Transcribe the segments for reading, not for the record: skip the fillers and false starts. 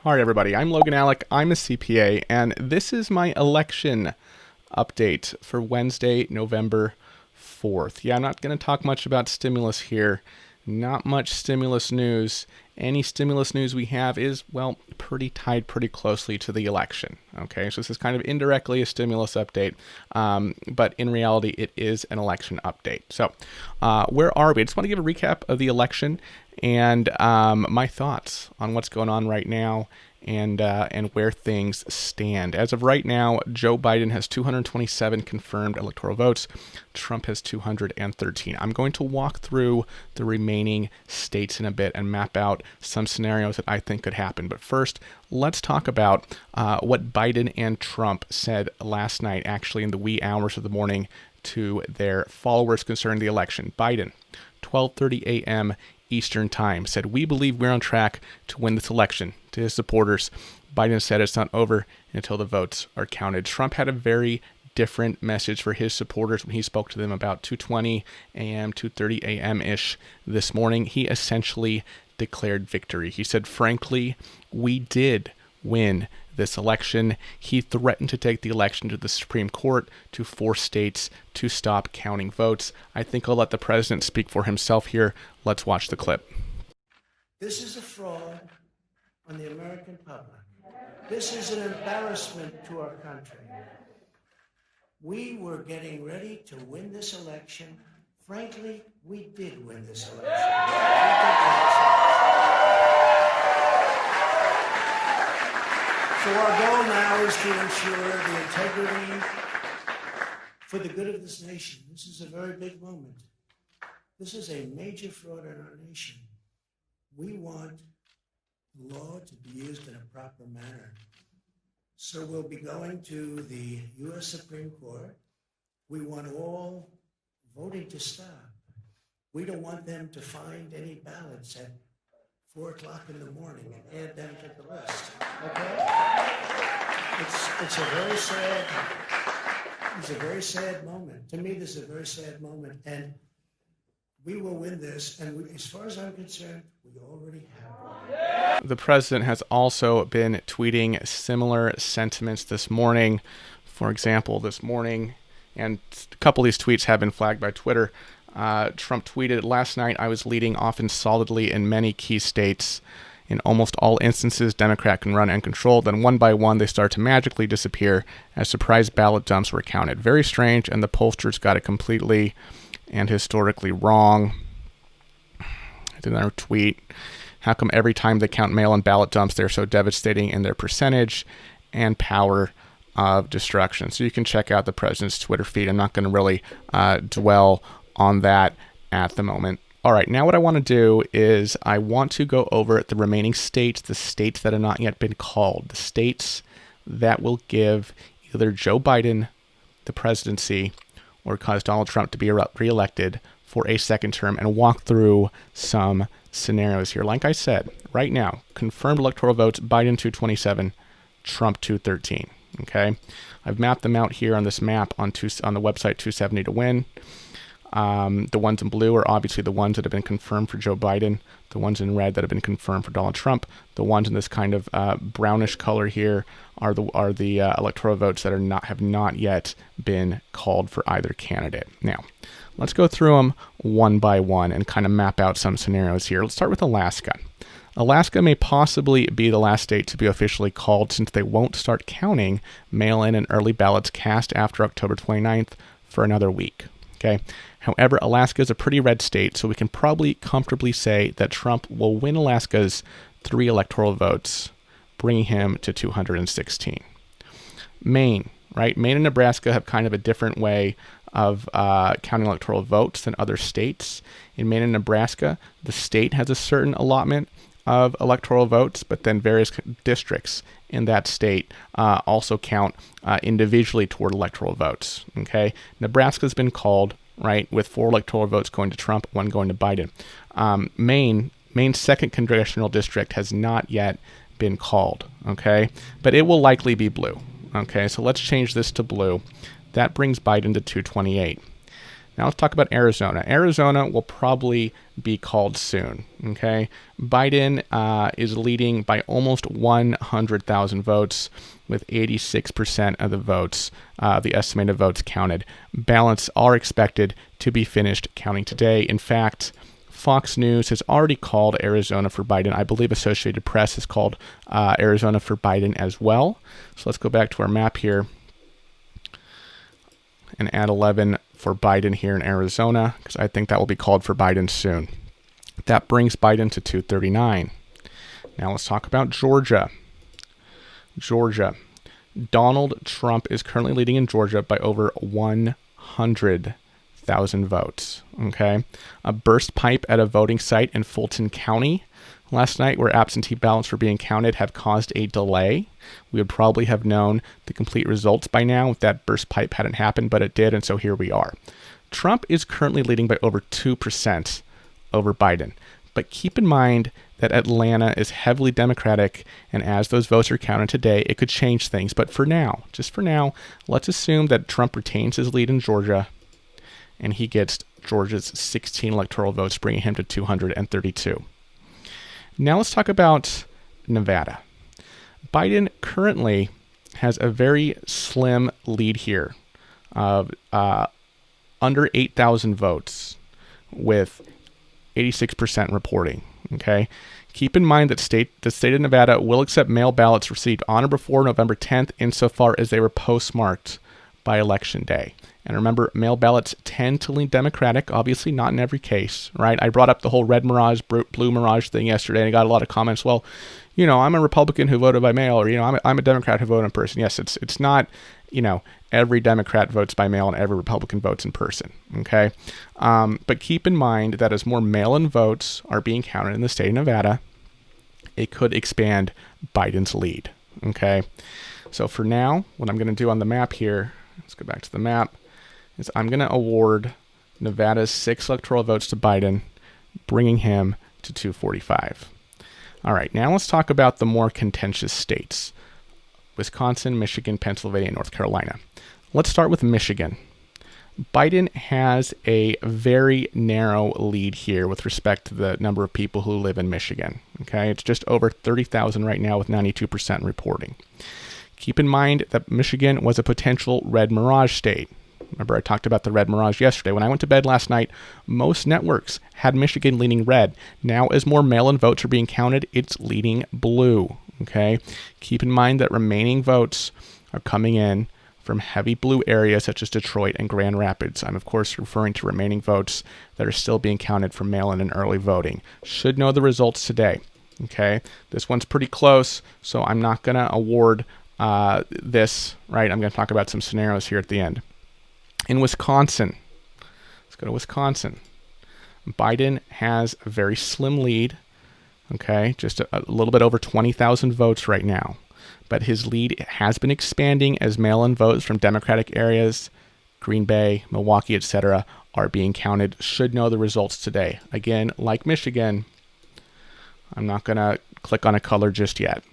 All right, everybody. I'm Logan Alec. I'm a CPA, and this is my election update for Wednesday, November 4th. Yeah, I'm not going to talk much about stimulus here. Not much stimulus news. Any stimulus news we have is, well, tied pretty closely to the election. Okay, so this is kind of indirectly a stimulus update, but in reality, it is an election update. So, where are we? I just want to give a recap of the election and my thoughts on what's going on right now and where things stand. As of right now, Joe Biden has 227 confirmed electoral votes. Trump has 213. I'm going to walk through the remaining states in a bit and map out some scenarios that I think could happen. But first, let's talk about what Biden and Trump said last night, actually in the wee hours of the morning, to their followers concerning the election. Biden, 12:30 a.m. Eastern Time, said, "We believe we're on track to win this election." To his supporters, Biden said it's not over until the votes are counted. Trump had a very different message for his supporters when he spoke to them about 2:20 a.m., 2:30 a.m.-ish this morning. He essentially declared victory. He said, frankly, we did win this election. He threatened to take the election to the Supreme Court to force states to stop counting votes. I think I'll let the president speak for himself here. Let's watch the clip. This is a fraud on the American public. This is an embarrassment to our country. We were getting ready to win this election. Frankly, we did win this election. So our goal now is to ensure the integrity for the good of this nation. This is a very big moment. This is a major fraud in our nation. We want law to be used in a proper manner. So we'll be going to the U.S. Supreme Court. We want all voting to stop. We don't want them to find any ballots at 4 o'clock in the morning and add them to the list. Okay? It's a very sad moment. To me, this is a very sad moment. And we will win this. And as far as I'm concerned, we already have won. The president has also been tweeting similar sentiments this morning. For example, this morning, and a couple of these tweets have been flagged by Twitter, Trump tweeted, "Last night I was leading often solidly in many key states. In almost all instances, Democrat can run uncontrolled. Then one by one, they start to magically disappear as surprise ballot dumps were counted. Very strange, and the pollsters got it completely and historically wrong." Another tweet. "How come every time they count mail-in ballot dumps, they're so devastating in their percentage and power of destruction?" So you can check out the president's Twitter feed. I'm not going to really dwell on that at the moment. All right, now what I want to do is I want to go over the remaining states, the states that have not yet been called, the states that will give either Joe Biden the presidency or cause Donald Trump to be reelected for a second term, and walk through some scenarios here. Like I said, right now, confirmed electoral votes, Biden 227, Trump 213. Okay, I've mapped them out here on this map on the website 270 to win. The ones in blue are obviously the ones that have been confirmed for Joe Biden. The ones in red that have been confirmed for Donald Trump. The ones in this kind of brownish color here are the electoral votes that have not yet been called for either candidate. Now, let's go through them one by one and kind of map out some scenarios here. Let's start with Alaska. Alaska may possibly be the last state to be officially called, since they won't start counting mail-in and early ballots cast after October 29th for another week. Okay. However, Alaska is a pretty red state, so we can probably comfortably say that Trump will win Alaska's 3 electoral votes, bringing him to 216. Maine, right? Maine and Nebraska have kind of a different way of counting electoral votes than other states. In Maine and Nebraska, the state has a certain allotment of electoral votes, but then various districts in that state also count individually toward electoral votes. Okay, Nebraska's been called, right, with 4 electoral votes going to Trump, 1 going to Biden. Maine's second congressional district has not yet been called. Okay, but it will likely be blue. Okay, so let's change this to blue. That brings Biden to 228. Now let's talk about Arizona. Arizona will probably be called soon. Okay, Biden is leading by almost 100,000 votes, with 86% of the votes, the estimated votes counted. Ballots are expected to be finished counting today. In fact, Fox News has already called Arizona for Biden. I believe Associated Press has called Arizona for Biden as well. So let's go back to our map here and add 11 for Biden here in Arizona, because I think that will be called for Biden soon. That brings Biden to 239. Now let's talk about Georgia. Georgia. Donald Trump is currently leading in Georgia by over 100,000 votes. Okay. A burst pipe at a voting site in Fulton County last night, where absentee ballots were being counted, have caused a delay. We would probably have known the complete results by now if that burst pipe hadn't happened, but it did, and so here we are. Trump is currently leading by over 2% over Biden. But keep in mind that Atlanta is heavily Democratic, and as those votes are counted today, it could change things. But for now, just for now, let's assume that Trump retains his lead in Georgia, and he gets Georgia's 16 electoral votes, bringing him to 232. Now let's talk about Nevada. Biden currently has a very slim lead here of under 8,000 votes, with 86% reporting. Okay. Keep in mind that the state of Nevada will accept mail ballots received on or before November 10th, insofar as they were postmarked by Election Day. And remember, mail ballots tend to lean Democratic, obviously not in every case, right? I brought up the whole red Mirage, blue Mirage thing yesterday, and I got a lot of comments. Well, I'm a Republican who voted by mail, or, I'm a Democrat who voted in person. Yes, it's not, every Democrat votes by mail and every Republican votes in person, okay? But keep in mind that as more mail-in votes are being counted in the state of Nevada, it could expand Biden's lead, okay? So for now, what I'm going to do on the map here, let's go back to the map, is I'm going to award Nevada's 6 electoral votes to Biden, bringing him to 245. All right, now let's talk about the more contentious states: Wisconsin, Michigan, Pennsylvania, and North Carolina. Let's start with Michigan. Biden has a very narrow lead here with respect to the number of people who live in Michigan. Okay, it's just over 30,000 right now, with 92% reporting. Keep in mind that Michigan was a potential red Mirage state. Remember, I talked about the red Mirage yesterday. When I went to bed last night, most networks had Michigan leaning red. Now, as more mail-in votes are being counted, it's leaning blue. Okay, keep in mind that remaining votes are coming in from heavy blue areas such as Detroit and Grand Rapids. I'm, of course, referring to remaining votes that are still being counted from mail-in and early voting. Should know the results today. Okay, this one's pretty close, so I'm not going to award this, right? I'm going to talk about some scenarios here at the end. In Wisconsin, let's go to Wisconsin. Biden has a very slim lead, okay, just a little bit over 20,000 votes right now. But his lead has been expanding as mail-in votes from Democratic areas, Green Bay, Milwaukee, etc., are being counted. Should know the results today. Again, like Michigan, I'm not going to click on a color just yet.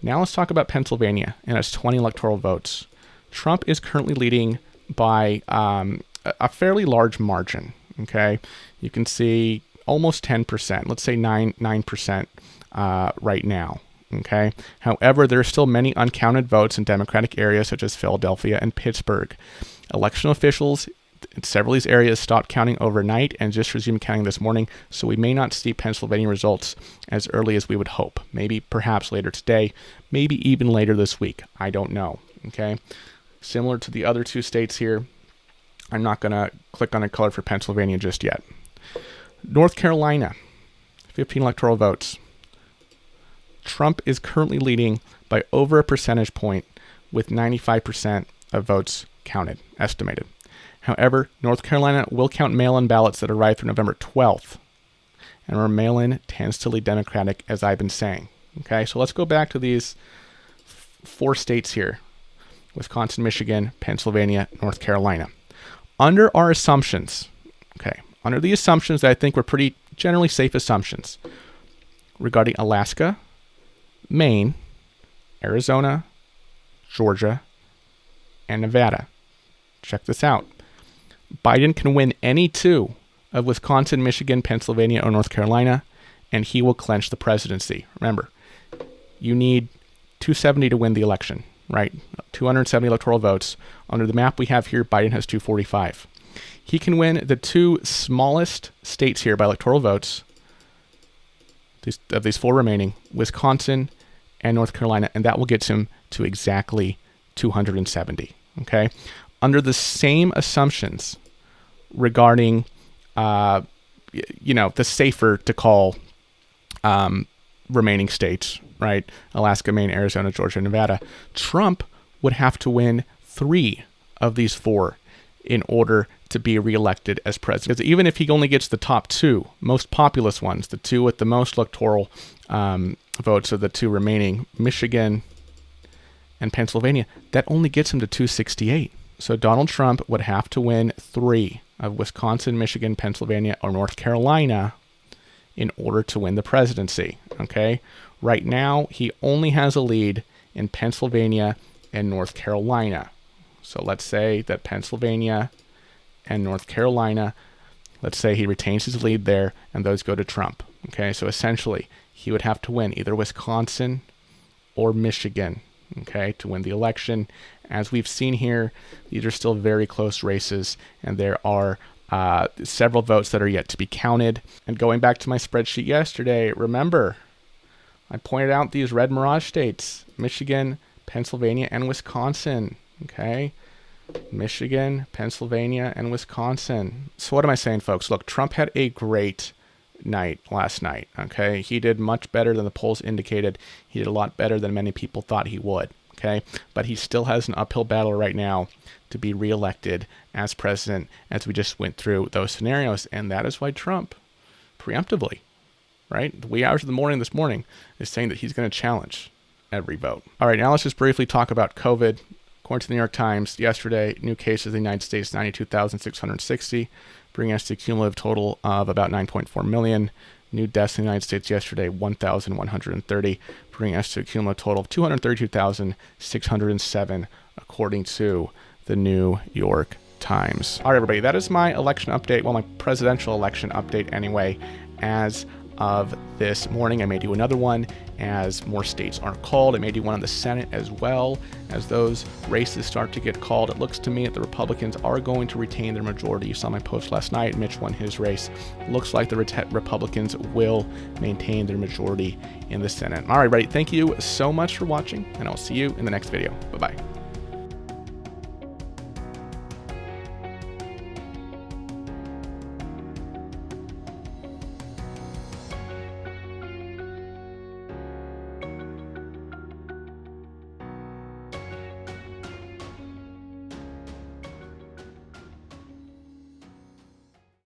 Now let's talk about Pennsylvania, and it's 20 electoral votes. Trump is currently leading by a fairly large margin. Okay, you can see almost 10%. Let's say 9% right now. Okay. However, there are still many uncounted votes in Democratic areas such as Philadelphia and Pittsburgh. Election officials in several of these areas stopped counting overnight and just resumed counting this morning, so we may not see Pennsylvania results as early as we would hope. Maybe perhaps later today, maybe even later this week. I don't know. Okay. Similar to the other two states here, I'm not going to click on a color for Pennsylvania just yet. North Carolina, 15 electoral votes. Trump is currently leading by over a percentage point, with 95% of votes counted, estimated. However, North Carolina will count mail-in ballots that arrive through November 12th. And where mail-in tends to lead Democratic, as I've been saying. Okay, so let's go back to these 4 states here: Wisconsin, Michigan, Pennsylvania, North Carolina. Under our assumptions, under the assumptions that I think were pretty generally safe assumptions regarding Alaska, Maine, Arizona, Georgia, and Nevada. Check this out. Biden can win any two of Wisconsin, Michigan, Pennsylvania, or North Carolina, and he will clinch the presidency. Remember, you need 270 to win the election, right? 270 electoral votes. Under the map we have here, Biden has 245. He can win the two smallest states here by electoral votes, of these four remaining, Wisconsin and North Carolina, and that will get him to exactly 270. Okay? Under the same assumptions regarding, the safer to call remaining states, right? Alaska, Maine, Arizona, Georgia, Nevada. Trump would have to win 3 of these 4 in order to be reelected as president. Because even if he only gets the top 2, most populous ones, the 2 with the most electoral votes are the 2 remaining, Michigan and Pennsylvania, that only gets him to 268. So Donald Trump would have to win 3 of Wisconsin, Michigan, Pennsylvania, or North Carolina in order to win the presidency, okay? Right now, he only has a lead in Pennsylvania and North Carolina. So let's say that Pennsylvania and North Carolina, let's say he retains his lead there, and those go to Trump, okay? So essentially, he would have to win either Wisconsin or Michigan, okay, to win the election. As we've seen here, these are still very close races, and there are several votes that are yet to be counted. And going back to my spreadsheet yesterday, remember, I pointed out these red Mirage states, Michigan, Pennsylvania, and Wisconsin, okay? Michigan, Pennsylvania, and Wisconsin. So what am I saying, folks? Look, Trump had a great night last night, okay? He did much better than the polls indicated. He did a lot better than many people thought he would, okay? But he still has an uphill battle right now to be reelected as president, as we just went through those scenarios. And that is why Trump, preemptively, right, the wee hours of the morning this morning, is saying that he's going to challenge every vote. All right, now let's just briefly talk about COVID. According to the New York Times, yesterday, new cases in the United States, 92,660, bringing us to a cumulative total of about 9.4 million. New deaths in the United States yesterday, 1,130, bringing us to a cumulative total of 232,607, according to the New York Times. All right, everybody, that is my election update. Well, my presidential election update anyway, as of this morning. I may do another one as more states are called. I may do one on the Senate as well as those races start to get called. It looks to me that the Republicans are going to retain their majority. You saw my post last night. Mitch won his race. Looks like the Republicans will maintain their majority in the Senate. All right, everybody, thank you so much for watching, and I'll see you in the next video. Bye-bye.